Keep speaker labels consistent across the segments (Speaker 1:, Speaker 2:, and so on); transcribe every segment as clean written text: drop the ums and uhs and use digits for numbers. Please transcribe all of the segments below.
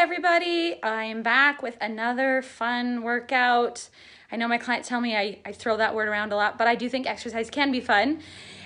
Speaker 1: everybody, I'm back with another fun workout. I know my clients tell me I throw that word around a lot, but I do think exercise can be fun.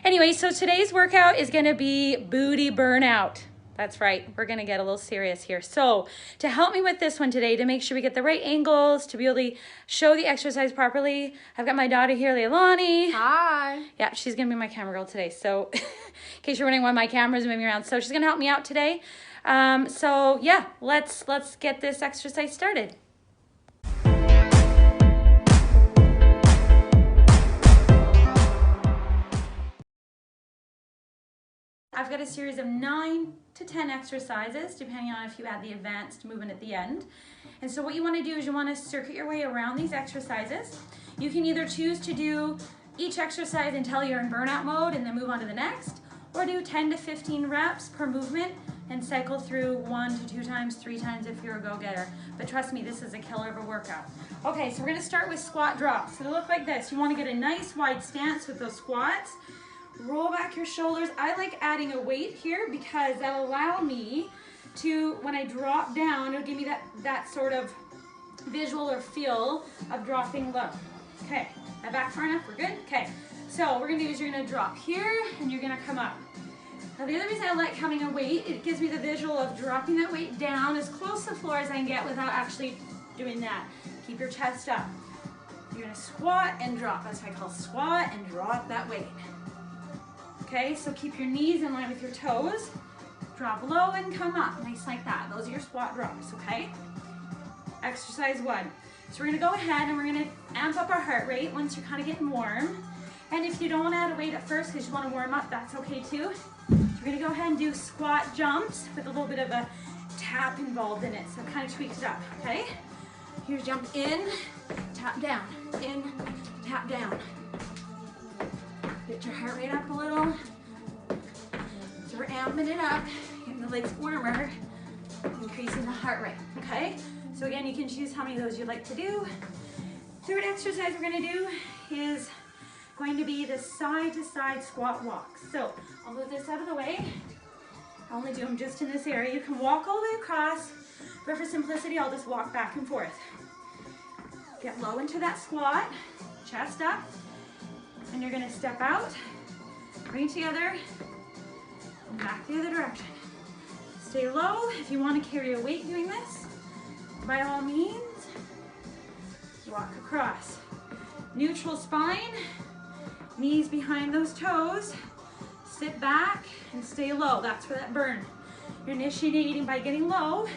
Speaker 1: Anyway, so today's workout is gonna be booty burnout. That's right, we're gonna get a little serious here. So to help me with this one today, to make sure we get the right angles, to be able to show the exercise properly, I've got my daughter here, Leilani.
Speaker 2: Hi.
Speaker 1: Yeah, she's gonna be my camera girl today. So in case you're wondering why my camera's moving around, so she's gonna help me out today. So yeah, let's get this exercise started. I've got a series of 9 to 10 exercises, depending on if you add the advanced movement at the end. And so what you want to do is you want to circuit your way around these exercises. You can either choose to do each exercise until you're in burnout mode and then move on to the next, or do 10 to 15 reps per movement and cycle through 1 to 2 times, 3 times if you're a go-getter. But trust me, this is a killer of a workout. Okay, so we're gonna start with squat drops. So they look like this. You wanna get a nice wide stance with those squats. Roll back your shoulders. I like adding a weight here because that'll allow me to, when I drop down, it'll give me that sort of visual or feel of dropping low. Okay, my back far enough, we're good? Okay, so what we're gonna do is you're gonna drop here and you're gonna come up. Now the other reason I like having a weight, it gives me the visual of dropping that weight down as close to the floor as I can get without actually doing that. Keep your chest up. You're gonna squat and drop. That's what I call squat and drop that weight. Okay, so keep your knees in line with your toes. Drop low and come up, nice like that. Those are your squat drops, okay? Exercise 1. So we're gonna go ahead and we're gonna amp up our heart rate once you're kind of getting warm. And if you don't wanna add a weight at first because you wanna warm up, that's okay too. We're gonna go ahead and do squat jumps with a little bit of a tap involved in it, so it kind of tweaks it up, okay? Here's jump in, tap down, in, tap down. Get your heart rate up a little. So we're amping it up, getting the legs warmer, increasing the heart rate, okay? So again, you can choose how many of those you'd like to do. Third exercise we're gonna do is going to be the side-to-side squat walks. So I'll move this out of the way. I only do them just in this area. You can walk all the way across, but for simplicity, I'll just walk back and forth. Get low into that squat, chest up, and you're gonna step out, bring it together, and back the other direction. Stay low. If you want to carry a weight doing this, by all means, walk across. Neutral spine, knees behind those toes, sit back and stay low. That's where that burn. You're initiating by getting low.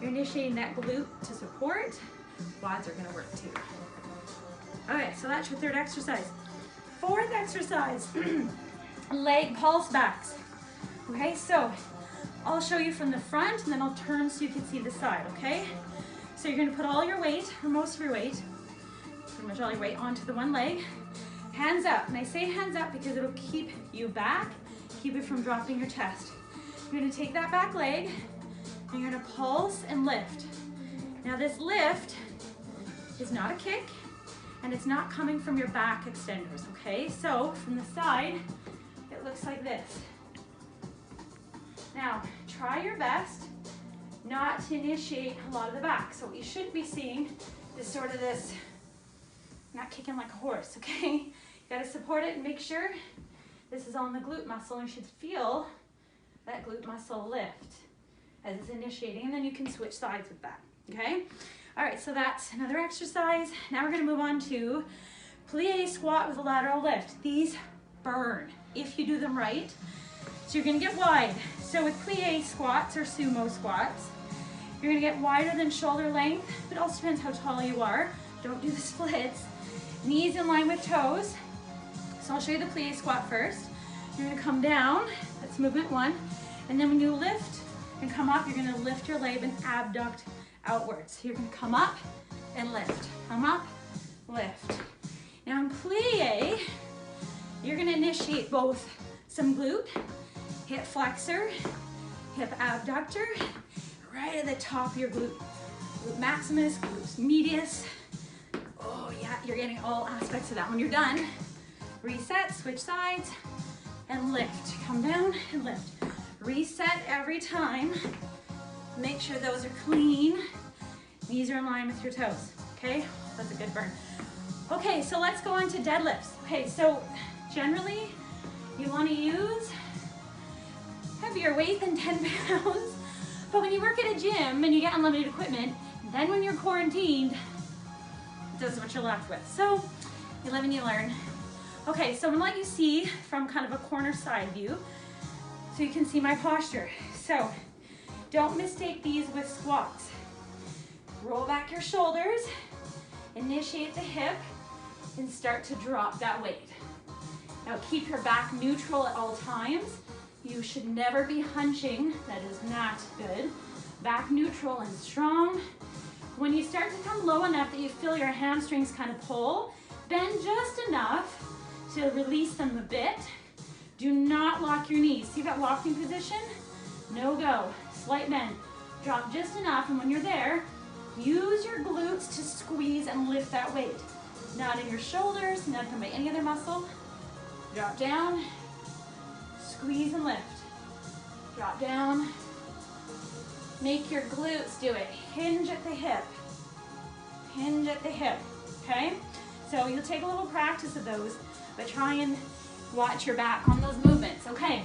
Speaker 1: You're initiating that glute to support. Quads are gonna work too. Okay, so that's your third exercise. Fourth exercise, leg pulse backs. Okay, so I'll show you from the front and then I'll turn so you can see the side, okay? So you're gonna put all your weight, or most of your weight, pretty much all your weight onto the one leg. Hands up, and I say hands up because it'll keep you back, keep it from dropping your chest. You're gonna take that back leg, and you're gonna pulse and lift. Now this lift is not a kick, and it's not coming from your back extenders, okay? So from the side, it looks like this. Now, try your best not to initiate a lot of the back. So what you should be seeing is sort of this, not kicking like a horse, okay? You gotta support it and make sure this is on the glute muscle, and you should feel that glute muscle lift as it's initiating, and then you can switch sides with that, okay? All right, so that's another exercise. Now we're gonna move on to plie squat with a lateral lift. These burn if you do them right. So you're gonna get wide. So with plie squats or sumo squats, you're gonna get wider than shoulder length, but it also depends how tall you are. Don't do the splits. Knees in line with toes. So I'll show you the plie squat first. You're gonna come down, that's movement 1. And then when you lift and come up, you're gonna lift your leg and abduct outwards. So you're gonna come up and lift. Come up, lift. Now in plie, you're gonna initiate both some glute, hip flexor, hip abductor, right at the top of your glute. Glute maximus, glute medius. Oh yeah, you're getting all aspects of that. When you're done, reset, switch sides, and lift. Come down and lift. Reset every time. Make sure those are clean. Knees are in line with your toes, okay? That's a good burn. Okay, so let's go on to deadlifts. Okay, so generally you want to use heavier weight than 10 pounds, but when you work at a gym and you get unlimited equipment, then when you're quarantined, this is what you're left with. So you live and you learn. Okay, so I'm gonna let you see from kind of a corner side view so you can see my posture. So don't mistake these with squats. Roll back your shoulders, initiate the hip, and start to drop that weight. Now keep your back neutral at all times. You should never be hunching, that is not good. Back neutral and strong. When you start to come low enough that you feel your hamstrings kind of pull, bend just enough to release them a bit. Do not lock your knees. See that locking position? No go. Slight bend. Drop just enough, and when you're there, use your glutes to squeeze and lift that weight. Not in your shoulders, not from any other muscle. Drop down, squeeze and lift. Drop down. Make your glutes do it. Hinge at the hip. Hinge at the hip, okay? So you'll take a little practice of those, but try and watch your back on those movements, okay?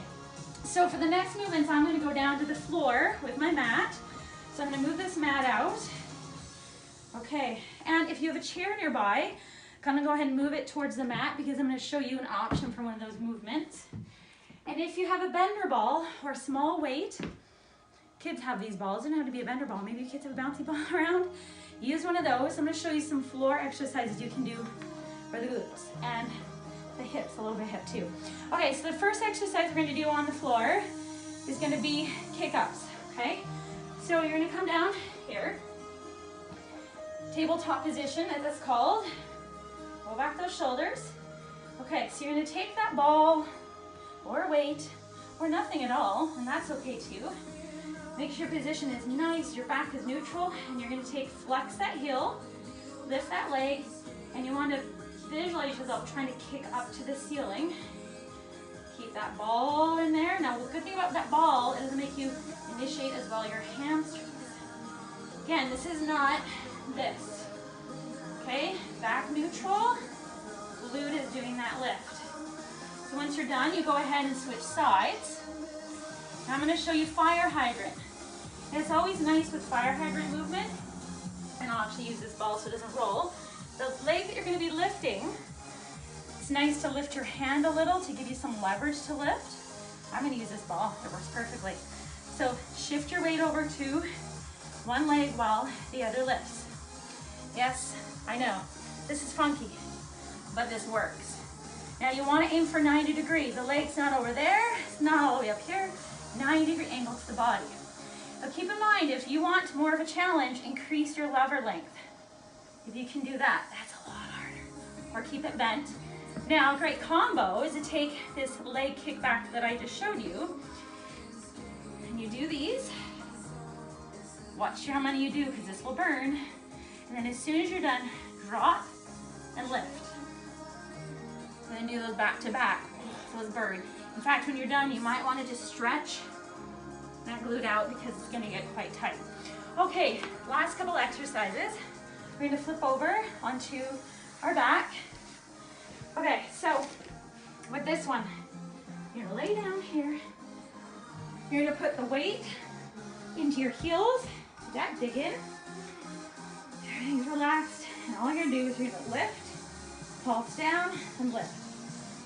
Speaker 1: So for the next movements, I'm gonna go down to the floor with my mat. So I'm gonna move this mat out. Okay, and if you have a chair nearby, kind of go ahead and move it towards the mat because I'm gonna show you an option for one of those movements. And if you have a bender ball or a small weight, kids have these balls, they don't have to be a bender ball. Maybe your kids have a bouncy ball around. Use one of those. I'm gonna show you some floor exercises you can do for the glutes and the hips, a little bit of hip too. Okay, so the first exercise we're gonna do on the floor is gonna be kick-ups, okay? So you're gonna come down here, tabletop position as it's called. Roll back those shoulders. Okay, so you're gonna take that ball or weight or nothing at all, and that's okay too. Make sure your position is nice, your back is neutral, and you're gonna flex that heel, lift that leg, and you wanna visualize yourself trying to kick up to the ceiling. Keep that ball in there. Now, the good thing about that ball, it doesn't make you initiate as well your hamstrings. Again, this is not this, okay? Back neutral, glute is doing that lift. So once you're done, you go ahead and switch sides. Now I'm gonna show you fire hydrant. And it's always nice with fire hydrant movement, and I'll actually use this ball so it doesn't roll. The leg that you're gonna be lifting, it's nice to lift your hand a little to give you some leverage to lift. I'm gonna use this ball, it works perfectly. So shift your weight over to one leg while the other lifts. Yes, I know, this is funky, but this works. Now you wanna aim for 90 degrees. The leg's not over there, it's not all the way up here. 90-degree angle to the body. Now keep in mind, if you want more of a challenge, increase your lever length. If you can do that, that's a lot harder. Or keep it bent. Now, a great combo is to take this leg kickback that I just showed you, and you do these. Watch how many you do, because this will burn. And then as soon as you're done, drop and lift. And then do those back to back. Those burn. In fact, when you're done, you might want to just stretch that glute out because it's going to get quite tight. Okay, last couple exercises. We're going to flip over onto our back. Okay, so with this one, you're going to lay down here. You're going to put the weight into your heels. Jack, dig in. Everything's relaxed. And all you're going to do is you're going to lift, pulse down, and lift.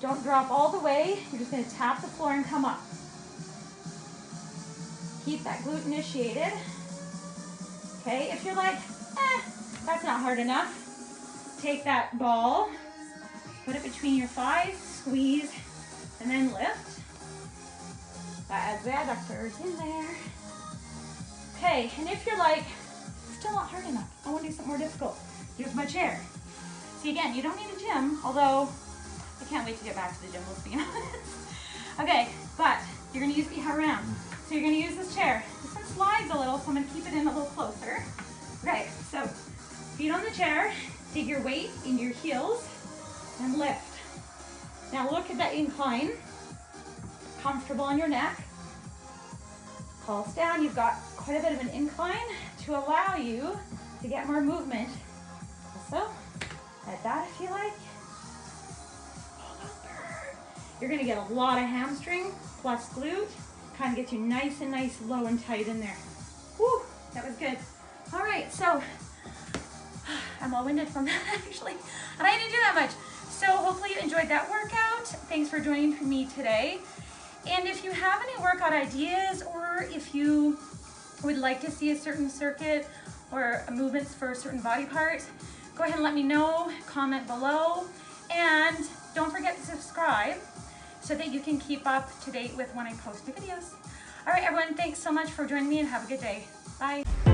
Speaker 1: Don't drop all the way. You're just going to tap the floor and come up. Keep that glute initiated. Okay, if you're like, that's not hard enough, take that ball, put it between your thighs, squeeze, and then lift. That adductors in there. Okay, and if you're like, still not hard enough, I want to do something more difficult, here's my chair. See, again, you don't need a gym, although I can't wait to get back to the gym, let's be honest. Okay, but you're gonna use the around. So you're gonna use this chair. This one slides a little, so I'm gonna keep it in a little closer. Okay, so feet on the chair, dig your weight into your heels, and lift. Now look at that incline. Comfortable on your neck. Pulse down, you've got quite a bit of an incline to allow you to get more movement. Also, like that if you like. You're gonna get a lot of hamstring plus glute. Kind of gets you nice and nice, low and tight in there. Whew, that was good. All right, so I'm all winded from that actually, and I didn't do that much. So hopefully you enjoyed that workout. Thanks for joining me today. And if you have any workout ideas, or if you would like to see a certain circuit or movements for a certain body part, go ahead and let me know, comment below, and don't forget to subscribe so that you can keep up to date with when I post the videos. All right, everyone, thanks so much for joining me and have a good day. Bye.